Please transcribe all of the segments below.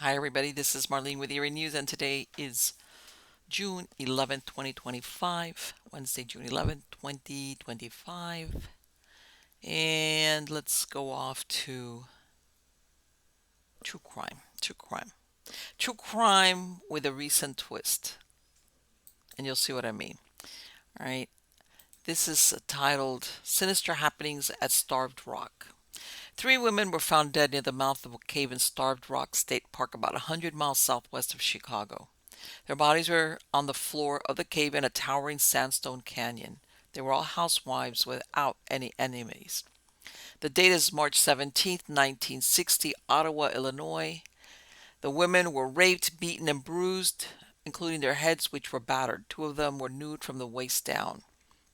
Hi, everybody. This is Marlene with Eerie News, and today is June 11th, 2025, Wednesday, June 11th, 2025. And let's go off to true crime. True crime. True crime with a recent twist. And you'll see what I mean. All right. This is titled Sinister Happenings at Starved Rock. Three women were found dead near the mouth of a cave in Starved Rock State Park, about 100 miles southwest of Chicago. Their bodies were on the floor of the cave in a towering sandstone canyon. They were all housewives without any enemies. The date is March 17th, 1960, Ottawa, Illinois. The women were raped, beaten, and bruised, including their heads, which were battered. Two of them were nude from the waist down.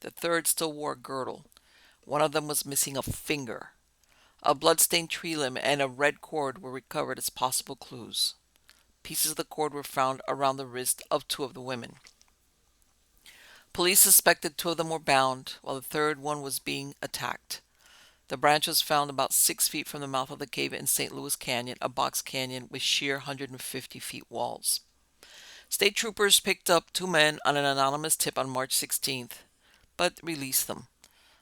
The third still wore a girdle. One of them was missing a finger. A blood-stained tree limb and a red cord were recovered as possible clues. Pieces of the cord were found around the wrist of two of the women. Police suspected two of them were bound, while the third one was being attacked. The branch was found about 6 feet from the mouth of the cave in St. Louis Canyon, a box canyon with sheer 150 feet walls. State troopers picked up two men on an anonymous tip on March 16th, but released them.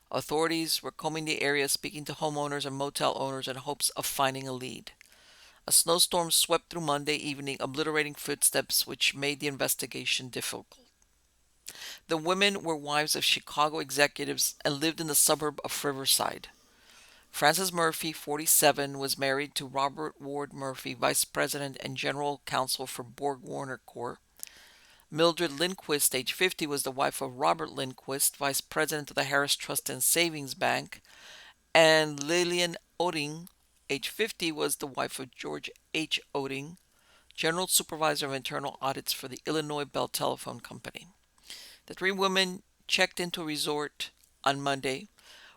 Authorities were combing the area, speaking to homeowners and motel owners in hopes of finding a lead. A snowstorm swept through Monday evening, obliterating footsteps, which made the investigation difficult. The women were wives of Chicago executives and lived in the suburb of Riverside. Frances Murphy, 47, was married to Robert Ward Murphy, vice president and general counsel for Borg Warner Corp. Mildred Lindquist, age 50, was the wife of Robert Lindquist, vice president of the Harris Trust and Savings Bank. And Lillian Oding, age 50, was the wife of George H. Oding, general supervisor of internal audits for the Illinois Bell Telephone Company. The three women checked into a resort on Monday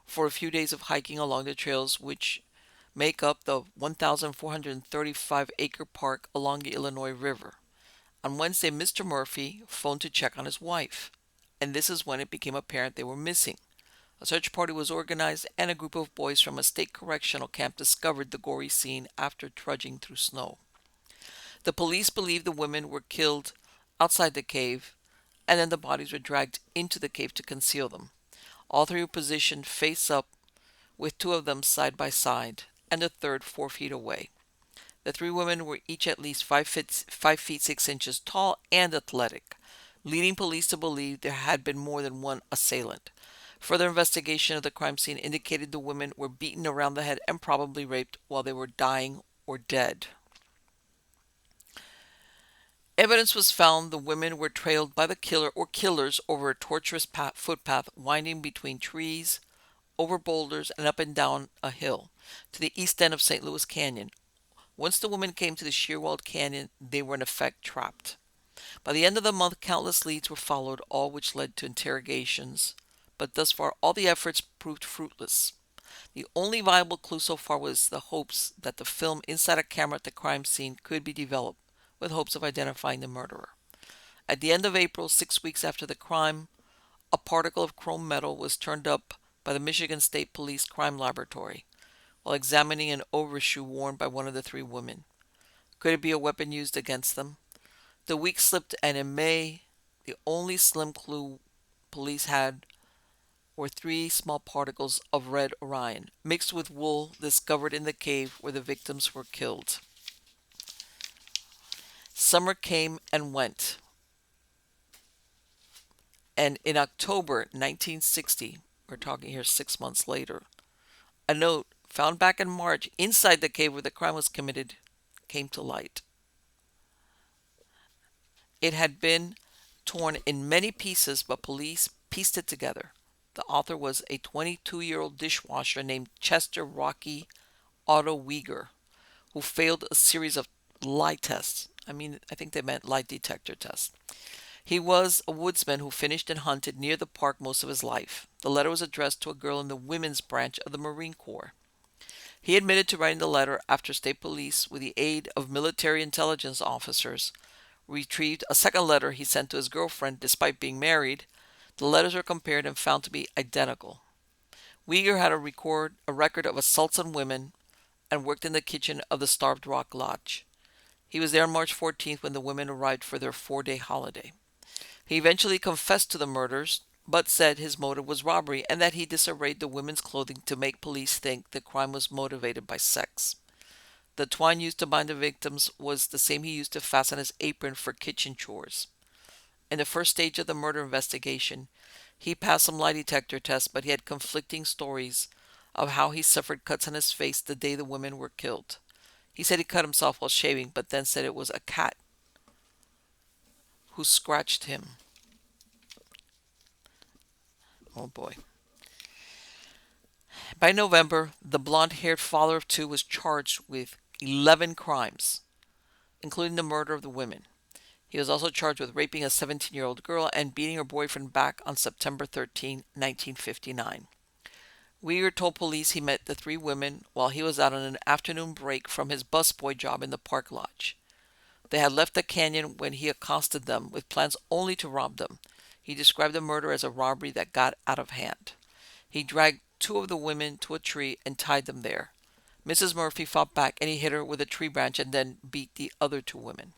for a few days of hiking along the trails which make up the 1,435-acre park along the Illinois River. On Wednesday, Mr. Murphy phoned to check on his wife, and this is when it became apparent they were missing. A search party was organized, and a group of boys from a state correctional camp discovered the gory scene after trudging through snow. The police believe the women were killed outside the cave, and then the bodies were dragged into the cave to conceal them. All three were positioned face up, with two of them side by side, and the third 4 feet away. The three women were each at least 5 feet 6 inches tall and athletic, leading police to believe there had been more than one assailant. Further investigation of the crime scene indicated the women were beaten around the head and probably raped while they were dying or dead. Evidence was found the women were trailed by the killer or killers over a tortuous footpath winding between trees, over boulders, and up and down a hill to the east end of St. Louis Canyon. Once the women came to the sheer-walled canyon, they were in effect trapped. By the end of the month, countless leads were followed, all which led to interrogations, but thus far all the efforts proved fruitless. The only viable clue so far was the hopes that the film inside a camera at the crime scene could be developed, with hopes of identifying the murderer. At the end of April, 6 weeks after the crime, a particle of chrome metal was turned up by the Michigan State Police Crime Laboratory while examining an overshoe worn by one of the three women. Could it be a weapon used against them? The week slipped, and in May, the only slim clue police had were three small particles of red Orion, mixed with wool discovered in the cave where the victims were killed. Summer came and went, and in October 1960, we're talking here 6 months later, a note found back in March inside the cave where the crime was committed came to light. It had been torn in many pieces, but police pieced it together. The author was a 22-year-old dishwasher named Chester Rocky Otto Weger, who failed a series of lie tests. I think they meant lie detector tests. He was a woodsman who fished and hunted near the park most of his life. The letter was addressed to a girl in the women's branch of the Marine Corps. He admitted to writing the letter after state police, with the aid of military intelligence officers, retrieved a second letter he sent to his girlfriend despite being married. The letters were compared and found to be identical. Weger had a record of assaults on women and worked in the kitchen of the Starved Rock Lodge. He was there on March 14th when the women arrived for their 4-day holiday. He eventually confessed to the murders, but said his motive was robbery and that he disarrayed the women's clothing to make police think the crime was motivated by sex. The twine used to bind the victims was the same he used to fasten his apron for kitchen chores. In the first stage of the murder investigation, he passed some lie detector tests, but he had conflicting stories of how he suffered cuts on his face the day the women were killed. He said he cut himself while shaving, but then said it was a cat who scratched him. Oh boy. By November, the blonde haired father of two was charged with 11 crimes, including the murder of the women. He was also charged with raping a 17-year-old girl and beating her boyfriend back on September 13, 1959. Weir told police he met the three women while he was out on an afternoon break from his busboy job in the park lodge. They had left the canyon when he accosted them with plans only to rob them. He described the murder as a robbery that got out of hand. He dragged two of the women to a tree and tied them there. Mrs. Murphy fought back and he hit her with a tree branch and then beat the other two women.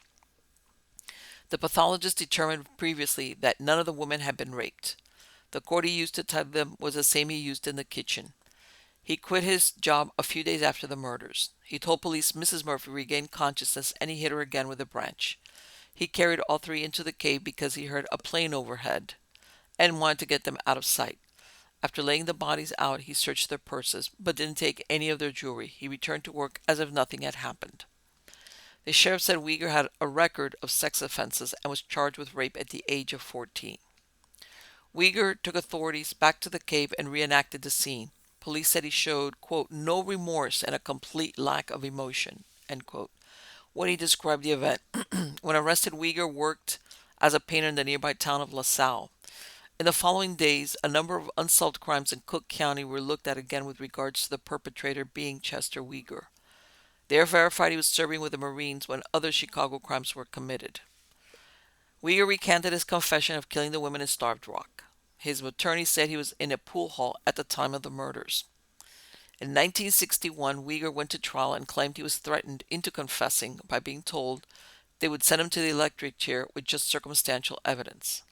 The pathologist determined previously that none of the women had been raped. The cord he used to tie them was the same he used in the kitchen. He quit his job a few days after the murders. He told police Mrs. Murphy regained consciousness and he hit her again with a branch. He carried all three into the cave because he heard a plane overhead and wanted to get them out of sight. After laying the bodies out, he searched their purses, but didn't take any of their jewelry. He returned to work as if nothing had happened. The sheriff said Weger had a record of sex offenses and was charged with rape at the age of 14. Weger took authorities back to the cave and reenacted the scene. Police said he showed, quote, no remorse and a complete lack of emotion, end quote, when he described the event. When arrested, Weger worked as a painter in the nearby town of LaSalle. In the following days, a number of unsolved crimes in Cook County were looked at again with regards to the perpetrator being Chester Weger. They verified he was serving with the Marines when other Chicago crimes were committed. Weger recanted his confession of killing the women in Starved Rock. His attorney said he was in a pool hall at the time of the murders. In 1961, Weger went to trial and claimed he was threatened into confessing by being told they would send him to the electric chair with just circumstantial evidence.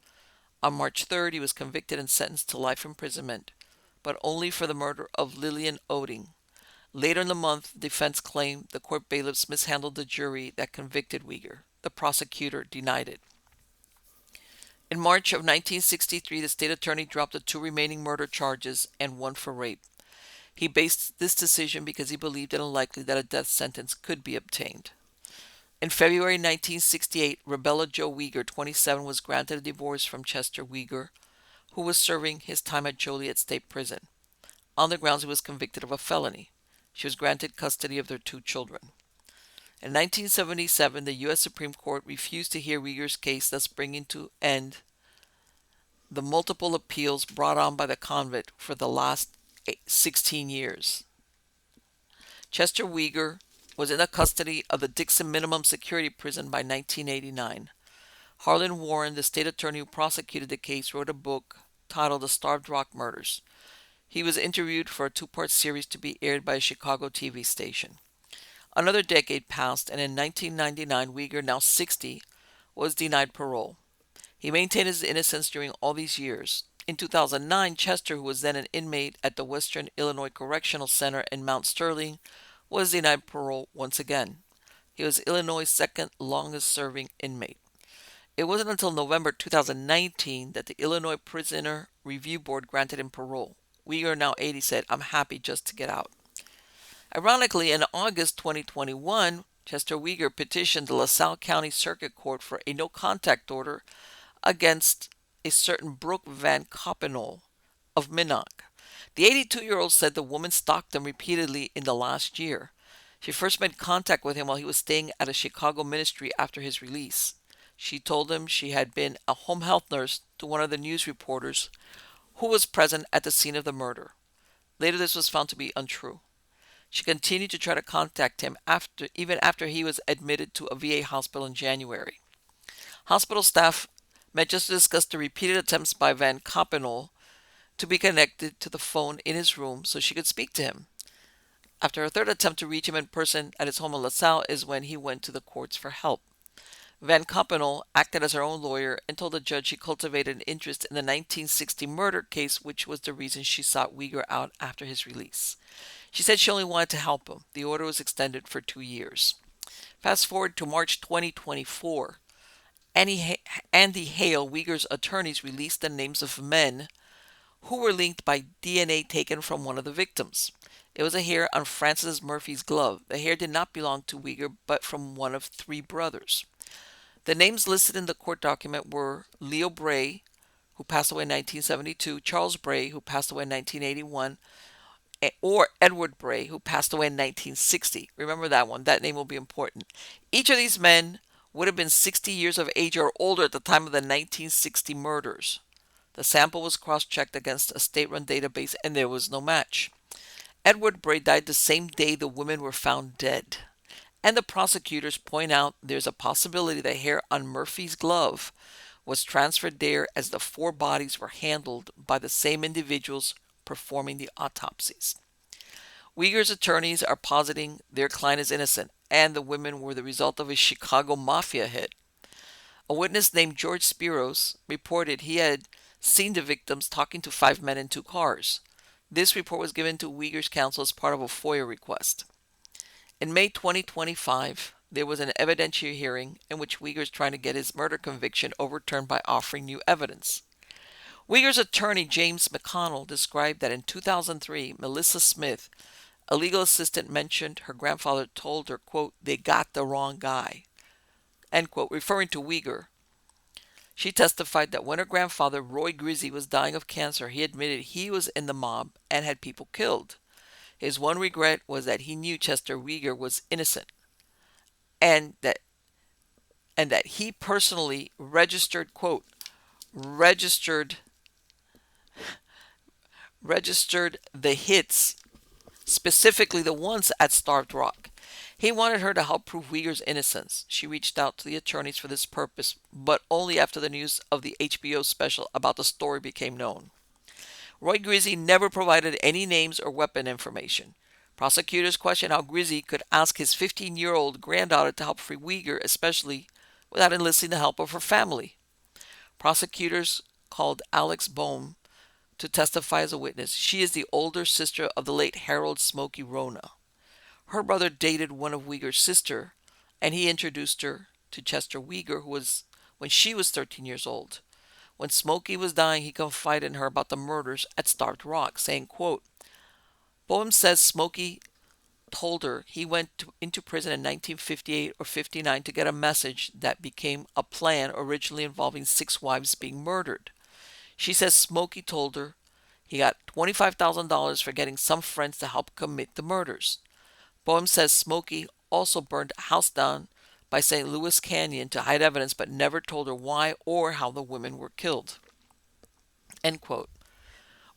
On March 3rd, he was convicted and sentenced to life imprisonment, but only for the murder of Lillian Oding. Later in the month, the defense claimed the court bailiffs mishandled the jury that convicted Weger. The prosecutor denied it. In March of 1963, the state attorney dropped the two remaining murder charges and one for rape. He based this decision because he believed it unlikely that a death sentence could be obtained. In February 1968, Rebella Jo Weger, 27, was granted a divorce from Chester Weger, who was serving his time at Joliet State Prison. On the grounds he was convicted of a felony. She was granted custody of their two children. In 1977, the U.S. Supreme Court refused to hear Weger's case, thus bringing to end the multiple appeals brought on by the convict for the last 16 years. Chester Weger was in the custody of the Dixon Minimum Security Prison by 1989. Harlan Warren, the state attorney who prosecuted the case, wrote a book titled The Starved Rock Murders. He was interviewed for a two-part series to be aired by a Chicago TV station. Another decade passed, and in 1999, Weger, now 60, was denied parole. He maintained his innocence during all these years. In 2009, Chester, who was then an inmate at the Western Illinois Correctional Center in Mount Sterling, was denied parole once again. He was Illinois' second longest-serving inmate. It wasn't until November 2019 that the Illinois Prisoner Review Board granted him parole. Weger, now 80, said, "I'm happy just to get out." Ironically, in August 2021, Chester Weger petitioned the LaSalle County Circuit Court for a no-contact order against a certain Brooke Van Coppenol of Minnock. The 82-year-old said the woman stalked him repeatedly in the last year. She first made contact with him while he was staying at a Chicago ministry after his release. She told him she had been a home health nurse to one of the news reporters who was present at the scene of the murder. Later, this was found to be untrue. She continued to try to contact him even after he was admitted to a VA hospital in January. Hospital staff met just to discuss the repeated attempts by Van Coppenol to be connected to the phone in his room so she could speak to him. After a third attempt to reach him in person at his home in LaSalle is when he went to the courts for help. Van Campenol acted as her own lawyer and told the judge she cultivated an interest in the 1960 murder case, which was the reason she sought Uyghur out after his release. She said she only wanted to help him. The order was extended for 2 years. Fast forward to March 2024. Andy Hale, Uyghur's attorneys, released the names of men who were linked by DNA taken from one of the victims. It was a hair on Francis Murphy's glove. The hair did not belong to Uyghur, but from one of three brothers. The names listed in the court document were Leo Bray, who passed away in 1972, Charles Bray, who passed away in 1981, or Edward Bray, who passed away in 1960. Remember that one. That name will be important. Each of these men would have been 60 years of age or older at the time of the 1960 murders. The sample was cross-checked against a state-run database, and there was no match. Edward Bray died the same day the women were found dead. And the prosecutors point out there's a possibility the hair on Murphy's glove was transferred there as the four bodies were handled by the same individuals performing the autopsies. Uyghur's attorneys are positing their client is innocent, and the women were the result of a Chicago mafia hit. A witness named George Spiros reported he had seen the victims talking to five men in two cars. This report was given to Uyghur's counsel as part of a FOIA request. In May 2025, there was an evidentiary hearing in which Uyghur is trying to get his murder conviction overturned by offering new evidence. Uyghur's attorney James McConnell described that in 2003, Melissa Smith, a legal assistant, mentioned her grandfather told her, quote, "they got the wrong guy," end quote, referring to Uyghur. She testified that when her grandfather, Roy Grizzy, was dying of cancer, he admitted he was in the mob and had people killed. His one regret was that he knew Chester Uyghur was innocent, and that he personally registered, quote, registered the hits, specifically the ones at Starved Rock. He wanted her to help prove Uyghur's innocence. She reached out to the attorneys for this purpose, but only after the news of the HBO special about the story became known. Roy Grizzy never provided any names or weapon information. Prosecutors questioned how Grizzy could ask his 15-year-old granddaughter to help free Uyghur, especially without enlisting the help of her family. Prosecutors called Alex Bohm to testify as a witness. She is the older sister of the late Harold Smokey Rona. Her brother dated one of Uyghur's sister, and he introduced her to Chester Uyghur, when she was 13 years old. When Smokey was dying, he confided in her about the murders at Starved Rock, saying, quote, Boehm says Smokey told her he went into prison in 1958 or 59 to get a message that became a plan originally involving 6 wives being murdered. She says Smokey told her he got $25,000 for getting some friends to help commit the murders. Boehm says Smokey also burned a house down by St. Louis Canyon to hide evidence, but never told her why or how the women were killed. End quote.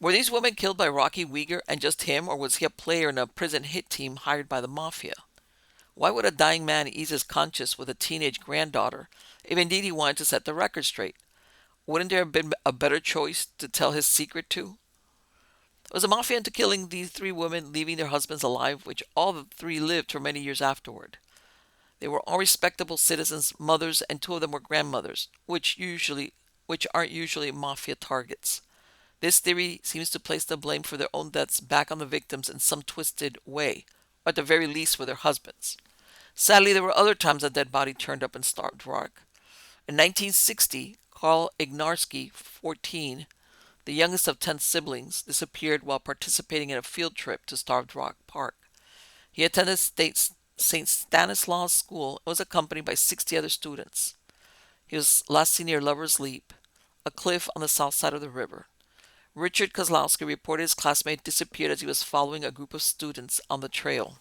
Were these women killed by Rocky Uyghur and just him, or was he a player in a prison hit team hired by the mafia? Why would a dying man ease his conscience with a teenage granddaughter, if indeed he wanted to set the record straight? Wouldn't there have been a better choice to tell his secret to? Was the mafia into killing these 3 women, leaving their husbands alive, which all the 3 lived for many years afterward? They were all respectable citizens, mothers, and 2 of them were grandmothers, which aren't usually mafia targets. This theory seems to place the blame for their own deaths back on the victims in some twisted way, or at the very least for their husbands. Sadly, there were other times a dead body turned up in Starved Rock. In 1960, Karl Ignarski, 14, the youngest of 10 siblings, disappeared while participating in a field trip to Starved Rock Park. He attended St. Stanislaus School and was accompanied by 60 other students. He was last seen near Lover's Leap, a cliff on the south side of the river. Richard Kozlowski reported his classmate disappeared as he was following a group of students on the trail.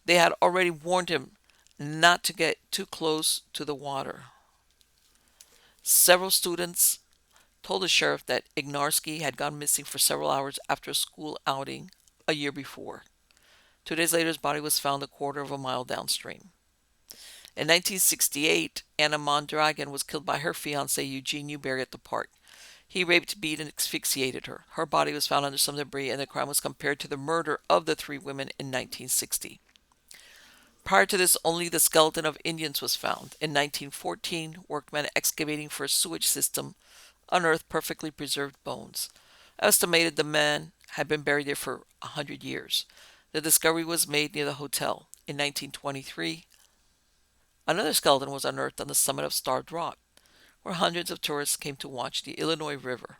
They had already warned him not to get too close to the water. Several students told the sheriff that Ignarski had gone missing for several hours after a school outing a year before. 2 days later, his body was found a quarter of a mile downstream. In 1968, Anna Mondragon was killed by her fiancé Eugene Newberry at the park. He raped, beat, and asphyxiated her. Her body was found under some debris, and the crime was compared to the murder of the three women in 1960. Prior to this, only the skeleton of Indians was found. In 1914, workmen excavating for a sewage system unearthed perfectly preserved bones. Estimated the man had been buried there for 100 years. The discovery was made near the hotel. In 1923, another skeleton was unearthed on the summit of Starved Rock, where hundreds of tourists came to watch the Illinois River.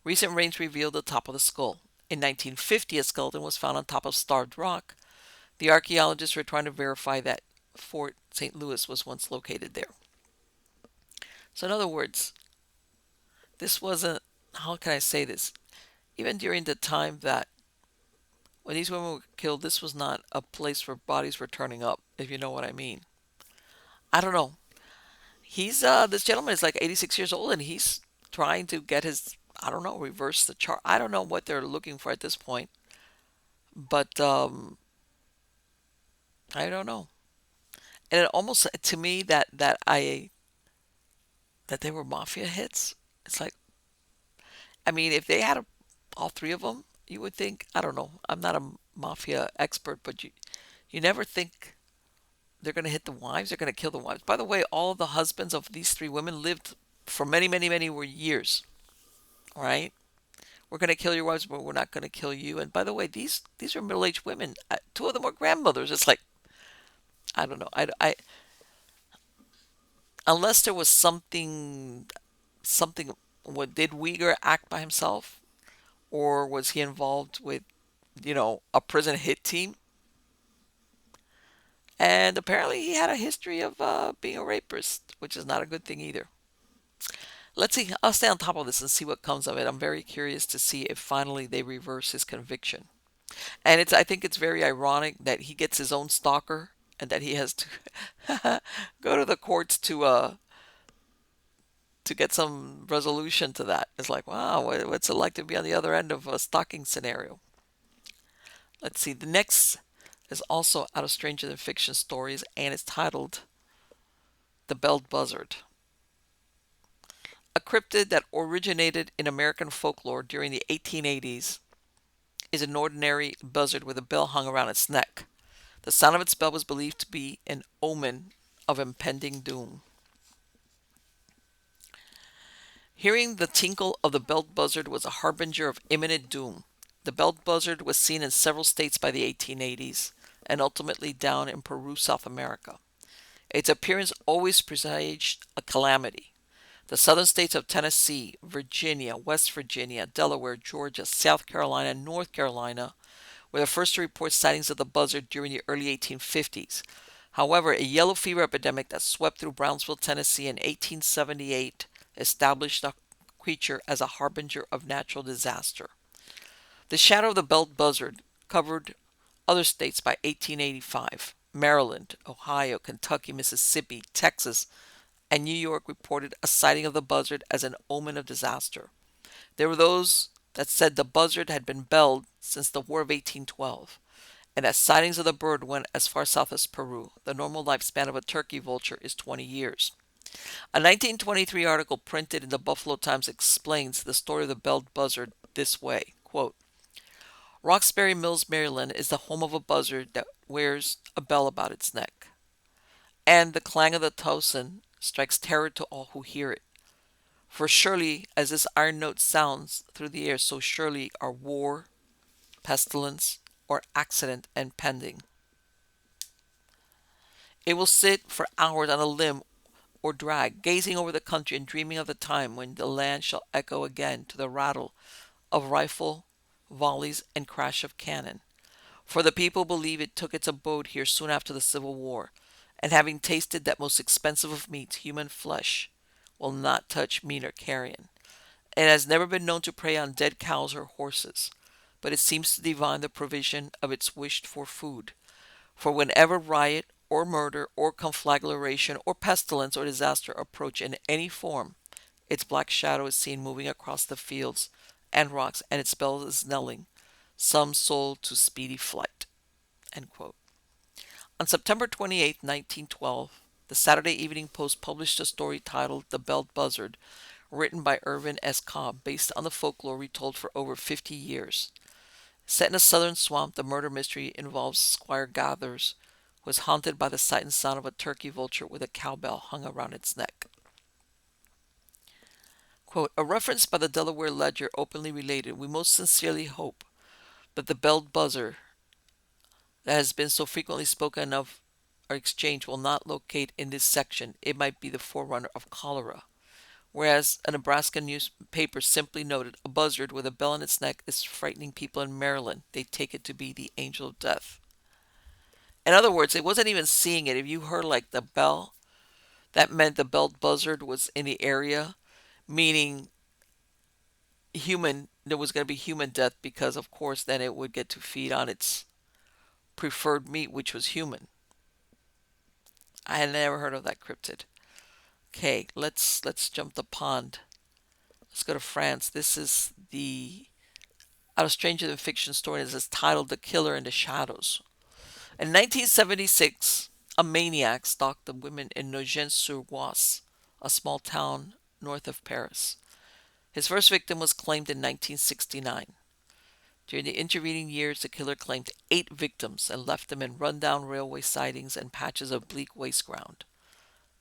Recent rains revealed the top of the skull. In 1950, a skeleton was found on top of Starved Rock. The archaeologists were trying to verify that Fort St. Louis was once located there. So, in other words, this wasn't, how can I say this? Even during the time that when these women were killed, this was not a place where bodies were turning up, if you know what I mean. I don't know. This gentleman is like 86 years old and he's trying to get his, I don't know, reverse the chart. I don't know what they're looking for at this point, but I don't know. And it almost to me that they were mafia hits. It's like, I mean, if they had all three of them, you would think, I don't know. I'm not a mafia expert, but you never think they're going to hit the wives. They're going to kill the wives. By the way, all of the husbands of these three women lived for many, many, many years. Right? We're going to kill your wives, but we're not going to kill you. And by the way, these are middle-aged women. Two of them are grandmothers. It's like, I don't know. Unless there was something. What did Uyghur act by himself, or was he involved with, a prison hit team? And apparently, he had a history of being a rapist, which is not a good thing either. Let's see. I'll stay on top of this and see what comes of it. I'm very curious to see if finally they reverse his conviction. And I think it's very ironic that he gets his own stalker and that he has to go to the courts to get some resolution to that. It's like, wow, what's it like to be on the other end of a stalking scenario? Let's see. The next is also out of Stranger Than Fiction stories, and it's titled The Belled Buzzard. A cryptid that originated in American folklore during the 1880s is an ordinary buzzard with a bell hung around its neck. The sound of its bell was believed to be an omen of impending doom. Hearing the tinkle of the belled buzzard was a harbinger of imminent doom. The belled buzzard was seen in several states by the 1880s and ultimately down in Peru, South America. Its appearance always presaged a calamity. The southern states of Tennessee, Virginia, West Virginia, Delaware, Georgia, South Carolina, and North Carolina were the first to report sightings of the buzzard during the early 1850s. However, a yellow fever epidemic that swept through Brownsville, Tennessee in 1878 established the creature as a harbinger of natural disaster. The shadow of the belled buzzard covered other states by 1885. Maryland, Ohio, Kentucky, Mississippi, Texas, and New York reported a sighting of the buzzard as an omen of disaster. There were those that said the buzzard had been belled since the War of 1812, and that sightings of the bird went as far south as Peru. The normal lifespan of a turkey vulture is 20 years. A 1923 article printed in the Buffalo Times explains the story of the belled buzzard this way, quote, Roxbury Mills, Maryland is the home of a buzzard that wears a bell about its neck, and the clang of the tocsin strikes terror to all who hear it. For surely as this iron note sounds through the air, so surely are war, pestilence, or accident impending. It will sit for hours on a limb or drag, gazing over the country and dreaming of the time when the land shall echo again to the rattle of rifle volleys and crash of cannon. For the people believe it took its abode here soon after the Civil War, and having tasted that most expensive of meats, human flesh, will not touch meat or carrion. It has never been known to prey on dead cows or horses, but it seems to divine the provision of its wished-for food. For whenever riot or murder or conflagration or pestilence or disaster approach in any form, its black shadow is seen moving across the fields and rocks, and its bell is knelling, some soul to speedy flight. End quote. On September 28, 1912, the Saturday Evening Post published a story titled The Belled Buzzard, written by Irvin S. Cobb, based on the folklore retold for over 50 years. Set in a southern swamp, the murder mystery involves Squire Gathers, who is haunted by the sight and sound of a turkey vulture with a cowbell hung around its neck. Quote, a reference by the Delaware Ledger openly related, we most sincerely hope that the Belled Buzzard that has been so frequently spoken of or exchanged will not locate in this section. It might be the forerunner of cholera. Whereas a Nebraska newspaper simply noted a buzzard with a bell in its neck is frightening people in Maryland. They take it to be the angel of death. In other words, it wasn't even seeing it. If you heard like the bell, that meant the belled buzzard was in the area, meaning there was going to be human death because, of course, then it would get to feed on its preferred meat, which was human. I had never heard of that cryptid. Okay, let's jump the pond. Let's go to France. This is the out of Stranger Than Fiction story. It is titled "The Killer in the Shadows." In 1976, a maniac stalked the women in Nogent-sur-Oise, a small town north of Paris. His first victim was claimed in 1969. During the intervening years, the killer claimed 8 victims and left them in rundown railway sidings and patches of bleak waste ground.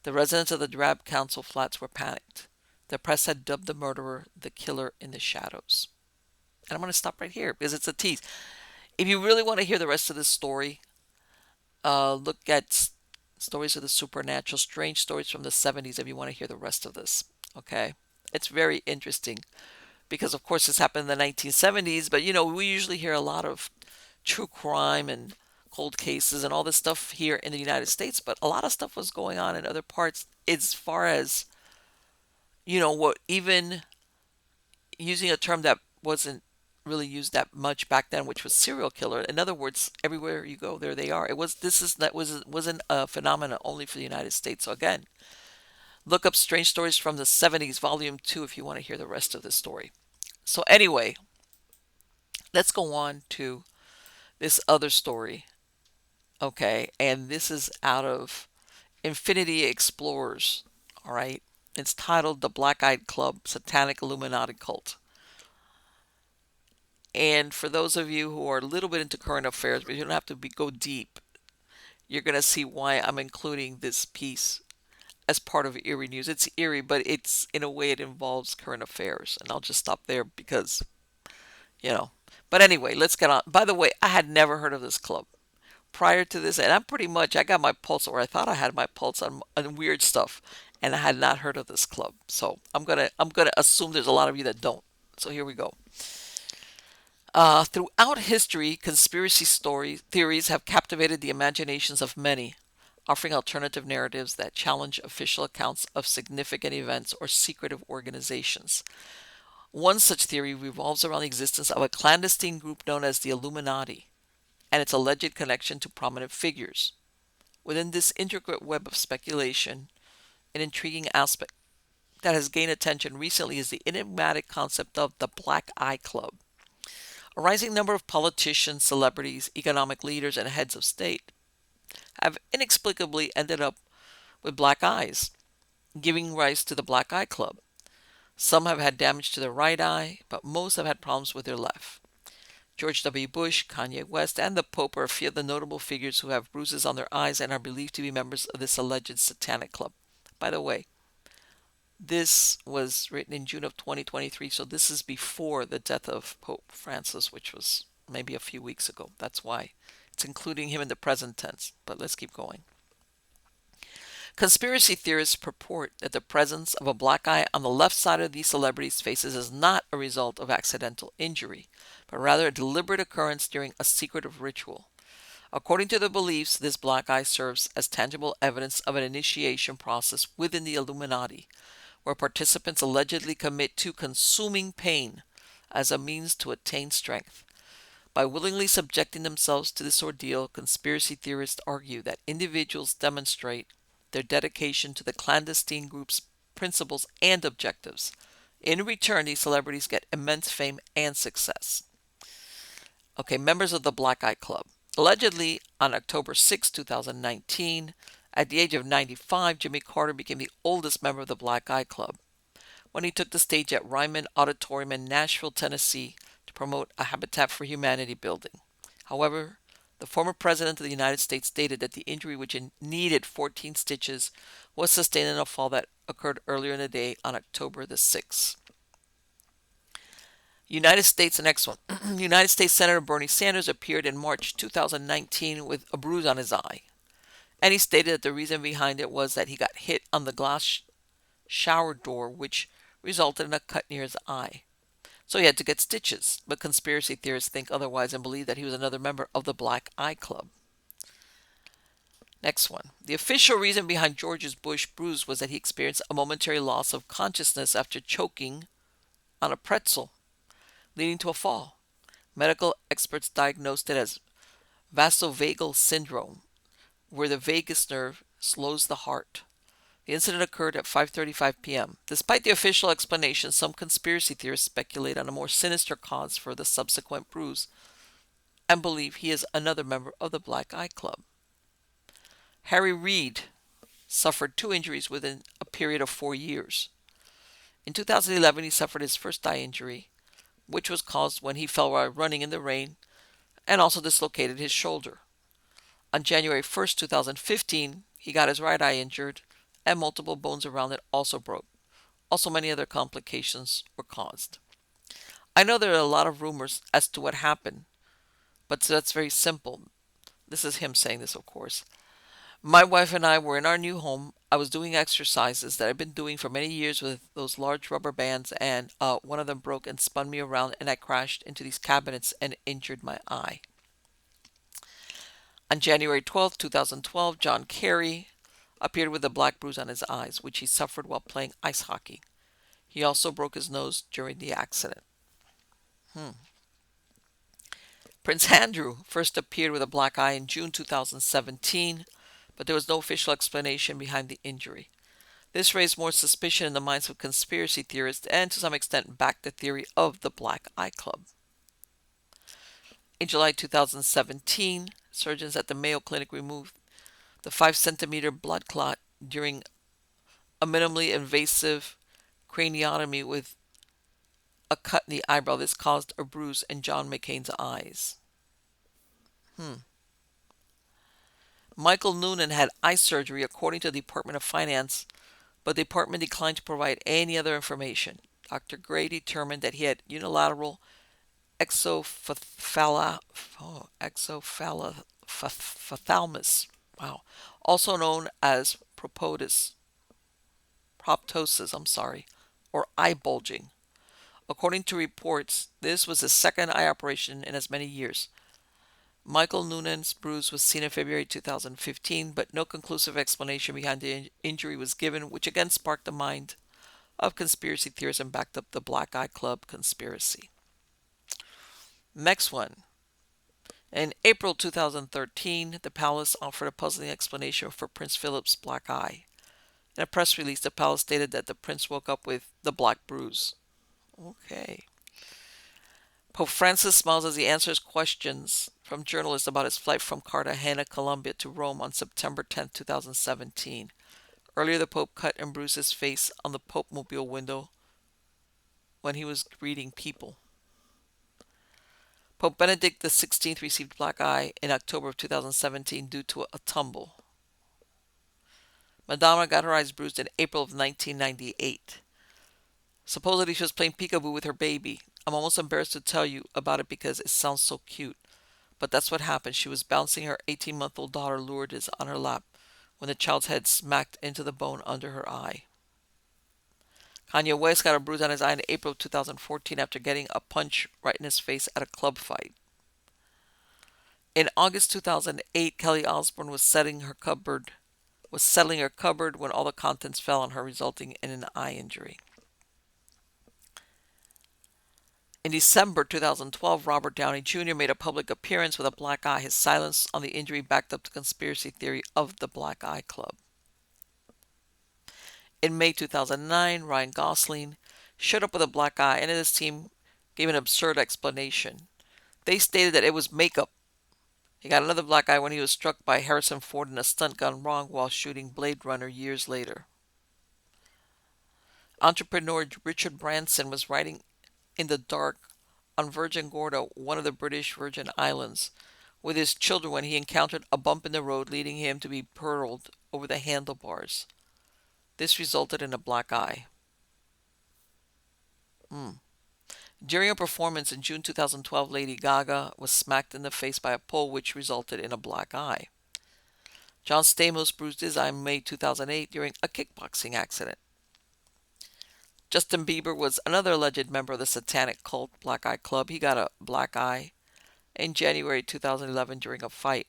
The residents of the drab council flats were panicked. The press had dubbed the murderer the killer in the shadows. And I'm going to stop right here because it's a tease. If you really want to hear the rest of this story, look at Stories of the Supernatural, Strange Stories from the 70s if you want to hear the rest of this. Okay? It's very interesting because, of course, this happened in the 1970s, but, we usually hear a lot of true crime and cold cases and all this stuff here in the United States, but a lot of stuff was going on in other parts as far as, what even using a term that wasn't really used that much back then, which was serial killer. In other words, everywhere you go, there they are. Wasn't a phenomenon only for the United States. So again, look up Strange Stories from the 70s, Volume 2, if you want to hear the rest of this story. So anyway, let's go on to this other story. Okay, and this is out of Infinity Explorers. All right, it's titled "The Black-Eyed Club: Satanic Illuminati Cult." And for those of you who are a little bit into current affairs, but you don't have to go deep, you're going to see why I'm including this piece as part of Eerie News. It's eerie, but it's in a way it involves current affairs. And I'll just stop there because, But anyway, let's get on. By the way, I had never heard of this club prior to this, and I got my pulse, or I thought I had my pulse on weird stuff, and I had not heard of this club. So I'm gonna assume there's a lot of you that don't. So here we go. Throughout history, conspiracy theories have captivated the imaginations of many, offering alternative narratives that challenge official accounts of significant events or secretive organizations. One such theory revolves around the existence of a clandestine group known as the Illuminati and its alleged connection to prominent figures. Within this intricate web of speculation, an intriguing aspect that has gained attention recently is the enigmatic concept of the Black Eye Club. A rising number of politicians, celebrities, economic leaders, and heads of state have inexplicably ended up with black eyes, giving rise to the Black Eye Club. Some have had damage to their right eye, but most have had problems with their left. George W. Bush, Kanye West, and the Pope are a few of the notable figures who have bruises on their eyes and are believed to be members of this alleged satanic club. By the way, this was written in June of 2023, so this is before the death of Pope Francis, which was maybe a few weeks ago. That's why it's including him in the present tense, but let's keep going. Conspiracy theorists purport that the presence of a black eye on the left side of these celebrities' faces is not a result of accidental injury, but rather a deliberate occurrence during a secretive ritual. According to the beliefs, this black eye serves as tangible evidence of an initiation process within the Illuminati, where participants allegedly commit to consuming pain as a means to attain strength. By willingly subjecting themselves to this ordeal, conspiracy theorists argue that individuals demonstrate their dedication to the clandestine group's principles and objectives. In return, these celebrities get immense fame and success. Okay, members of the Black Eye Club. Allegedly, on October 6, 2019, at the age of 95, Jimmy Carter became the oldest member of the Black Eye Club. when he took the stage at Ryman Auditorium in Nashville, Tennessee to promote a Habitat for Humanity building. However, the former president of the United States stated that the injury, which needed 14 stitches, was sustained in a fall that occurred earlier in the day on October the 6th. United States, the next one. United States Senator Bernie Sanders appeared in March 2019 with a bruise on his eye. And he stated that the reason behind it was that he got hit on the glass shower door, which resulted in a cut near his eye. So he had to get stitches, but conspiracy theorists think otherwise and believe that he was another member of the Black Eye Club. Next one. The official reason behind George Bush's bruise was that he experienced a momentary loss of consciousness after choking on a pretzel, leading to a fall. Medical experts diagnosed it as vasovagal syndrome, where the vagus nerve slows the heart. The incident occurred at 5:35 p.m. Despite the official explanation, some conspiracy theorists speculate on a more sinister cause for the subsequent bruise and believe he is another member of the Black Eye Club. Harry Reid suffered 2 injuries within a period of 4 years. In 2011, he suffered his first eye injury, which was caused when he fell while running in the rain and also dislocated his shoulder. On January 1st, 2015, he got his right eye injured and multiple bones around it also broke. Also, many other complications were caused. I know there are a lot of rumors as to what happened, but that's very simple. This is him saying this, of course. My wife and I were in our new home. I was doing exercises that I've been doing for many years with those large rubber bands, and one of them broke and spun me around, and I crashed into these cabinets and injured my eye. On January 12, 2012, John Kerry appeared with a black bruise on his eyes, which he suffered while playing ice hockey. He also broke his nose during the accident. Prince Andrew first appeared with a black eye in June 2017, but there was no official explanation behind the injury. This raised more suspicion in the minds of conspiracy theorists and to some extent backed the theory of the Black Eye Club. In July 2017, surgeons at the Mayo Clinic removed the 5-centimeter blood clot during a minimally invasive craniotomy with a cut in the eyebrow. This caused a bruise in John McCain's eyes. Michael Noonan had eye surgery according to the Department of Finance, but the department declined to provide any other information. Dr. Gray determined that he had unilateral exophthalmus, also known as proptosis, or eye bulging. According to reports, this was his second eye operation in as many years. Michael Noonan's bruise was seen in February 2015, but no conclusive explanation behind the injury was given, which again sparked the mind of conspiracy theorists and backed up the Black Eye Club conspiracy. Next one. In April 2013, the palace offered a puzzling explanation for Prince Philip's black eye. In a press release, the palace stated that the prince woke up with the black bruise. Okay. Pope Francis smiles as he answers questions from journalists about his flight from Cartagena, Colombia to Rome on September 10, 2017. Earlier, the Pope cut and bruised his face on the Pope-mobile window when he was greeting people. Pope Benedict XVI received black eye in October of 2017 due to a tumble. Madonna got her eyes bruised in April of 1998. Supposedly she was playing peekaboo with her baby. I'm almost embarrassed to tell you about it because it sounds so cute. But that's what happened. She was bouncing her 18-month-old daughter Lourdes on her lap when the child's head smacked into the bone under her eye. Kanye West got a bruise on his eye in April of 2014 after getting a punch right in his face at a club fight. In August 2008, Kelly Osbourne was settling her cupboard when all the contents fell on her, resulting in an eye injury. In December 2012, Robert Downey Jr. made a public appearance with a black eye. His silence on the injury backed up the conspiracy theory of the Black Eye Club. In May 2009, Ryan Gosling showed up with a black eye, and his team gave an absurd explanation. They stated that it was makeup. He got another black eye when he was struck by Harrison Ford in a stunt gone wrong while shooting Blade Runner years later. Entrepreneur Richard Branson was riding in the dark on Virgin Gorda, one of the British Virgin Islands, with his children when he encountered a bump in the road, leading him to be hurled over the handlebars. This resulted in a black eye. Hmm. During a performance in June 2012, Lady Gaga was smacked in the face by a pole, which resulted in a black eye. John Stamos bruised his eye in May 2008 during a kickboxing accident. Justin Bieber was another alleged member of the Satanic cult Black Eye Club. He got a black eye in January 2011 during a fight.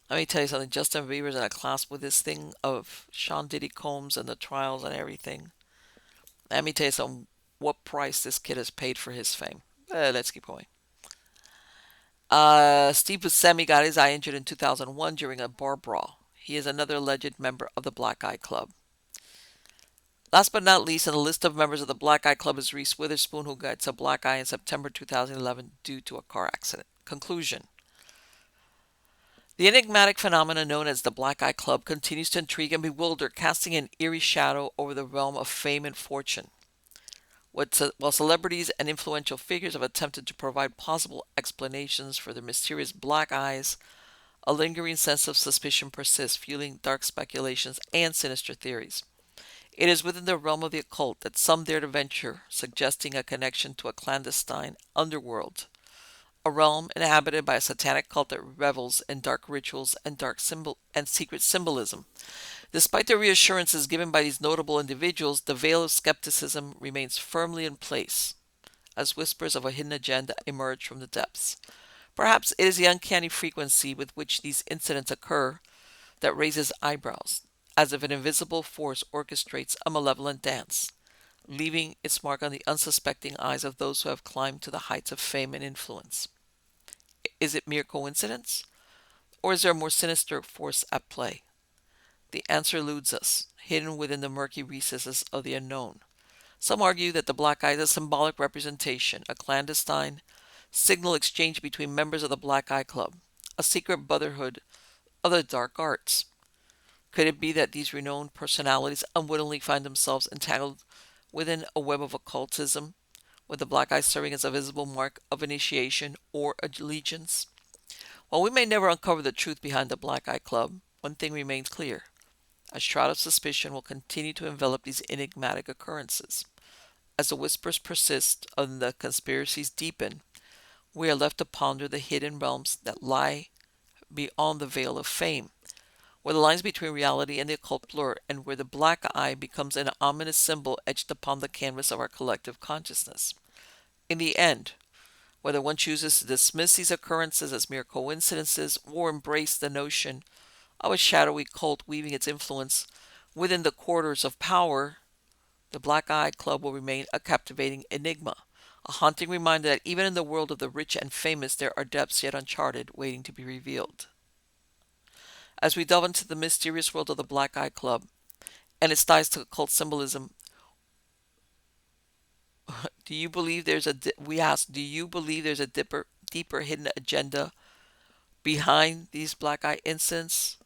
Let me tell you something. Justin Bieber's in a class with this thing of Sean Diddy Combs and the trials and everything. Let me tell you something. What price this kid has paid for his fame. Let's keep going. Steve Buscemi got his eye injured in 2001 during a bar brawl. He is another alleged member of the Black Eye Club. Last but not least, on the list of members of the Black Eye Club is Reese Witherspoon, who gets a black eye in September 2011 due to a car accident. Conclusion. The enigmatic phenomenon known as the Black Eye Club continues to intrigue and bewilder, casting an eerie shadow over the realm of fame and fortune. While celebrities and influential figures have attempted to provide plausible explanations for their mysterious black eyes, a lingering sense of suspicion persists, fueling dark speculations and sinister theories. It is within the realm of the occult that some dare to venture, suggesting a connection to a clandestine underworld, a realm inhabited by a satanic cult that revels in dark rituals and secret symbolism. Despite the reassurances given by these notable individuals, the veil of skepticism remains firmly in place as whispers of a hidden agenda emerge from the depths. Perhaps it is the uncanny frequency with which these incidents occur that raises eyebrows, as if an invisible force orchestrates a malevolent dance, leaving its mark on the unsuspecting eyes of those who have climbed to the heights of fame and influence. Is it mere coincidence? Or is there a more sinister force at play? The answer eludes us, hidden within the murky recesses of the unknown. Some argue that the black eye is a symbolic representation, a clandestine signal exchange between members of the Black Eye Club, a secret brotherhood of the dark arts. Could it be that these renowned personalities unwittingly find themselves entangled within a web of occultism, with the black eye serving as a visible mark of initiation or allegiance? While we may never uncover the truth behind the Black Eye Club, one thing remains clear. A shroud of suspicion will continue to envelop these enigmatic occurrences. As the whispers persist and the conspiracies deepen, we are left to ponder the hidden realms that lie beyond the veil of fame, where the lines between reality and the occult blur, and where the black eye becomes an ominous symbol etched upon the canvas of our collective consciousness. In the end, whether one chooses to dismiss these occurrences as mere coincidences or embrace the notion of a shadowy cult weaving its influence within the corridors of power, the Black Eye Club will remain a captivating enigma, a haunting reminder that even in the world of the rich and famous, there are depths yet uncharted waiting to be revealed. As we delve into the mysterious world of the Black Eye Club and its ties to occult symbolism, do you believe there's a we ask, do you believe there's a deeper hidden agenda behind these black eye incidents?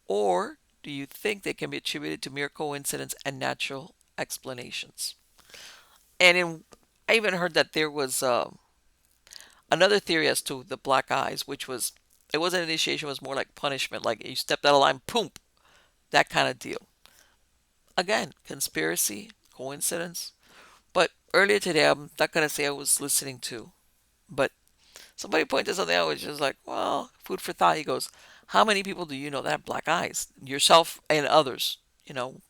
Or do you think they can be attributed to mere coincidence and natural explanations? I even heard that there was another theory as to the black eyes, which was it wasn't initiation, it was more like punishment, like you stepped out of line, boom, that kind of deal. Again, conspiracy, coincidence. But earlier today, I'm not gonna say I was listening to, but somebody pointed something out, which is like, well, food for thought. He goes, "How many people do you know that have black eyes? Yourself and others. You know,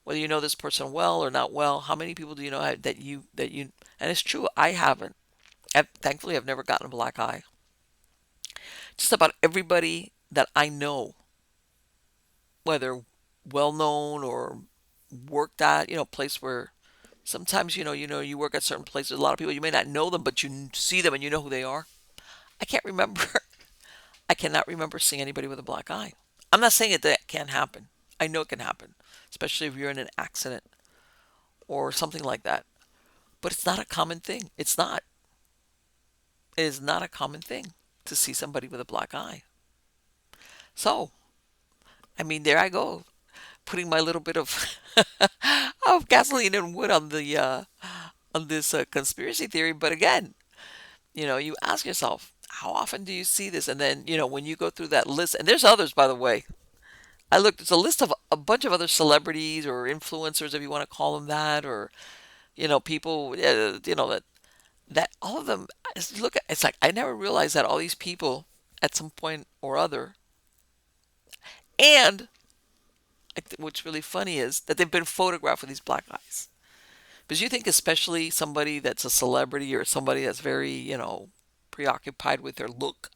whether you know this person well or not well. How many people do you know that you?" And it's true. I haven't. Thankfully, I've never gotten a black eye. Just about everybody that I know, whether well known or worked at, place where sometimes you work at certain places. A lot of people you may not know them, but you see them and you know who they are. I can't remember. I cannot remember seeing anybody with a black eye. I'm not saying that can't happen. I know it can happen, especially if you're in an accident or something like that. But it's not a common thing. It's not. It is not a common thing to see somebody with a black eye. So, I mean, there I go. putting my little bit of of gasoline and wood on this conspiracy theory. But again, you ask yourself, how often do you see this? And then, when you go through that list, and there's others, by the way. I looked, it's a list of a bunch of other celebrities or influencers, if you want to call them that, or, people, that all of them, look at, it's like, I never realized that all these people at some point or other, and what's really funny is that they've been photographed with these black eyes. Because you think, especially somebody that's a celebrity or somebody that's very, preoccupied with their look.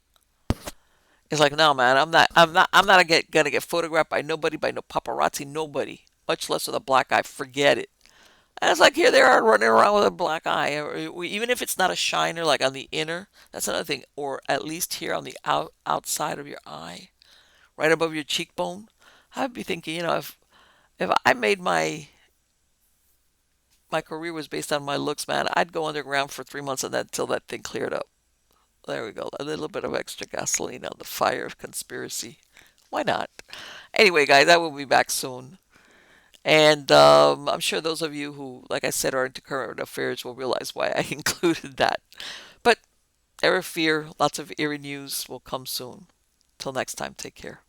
It's like, no, man, I'm not gonna get photographed by nobody, by no paparazzi, nobody, much less with a black eye. Forget it. And it's like here they are running around with a black eye, even if it's not a shiner, like on the inner. That's another thing, or at least here on the outside of your eye, right above your cheekbone. I'd be thinking, if I made my career was based on my looks, man, I'd go underground for 3 months and then until that thing cleared up. There we go. A little bit of extra gasoline on the fire of conspiracy. Why not? Anyway, guys, I will be back soon. And I'm sure those of you who, like I said, are into current affairs will realize why I included that. But never fear, lots of eerie news will come soon. Till next time, take care.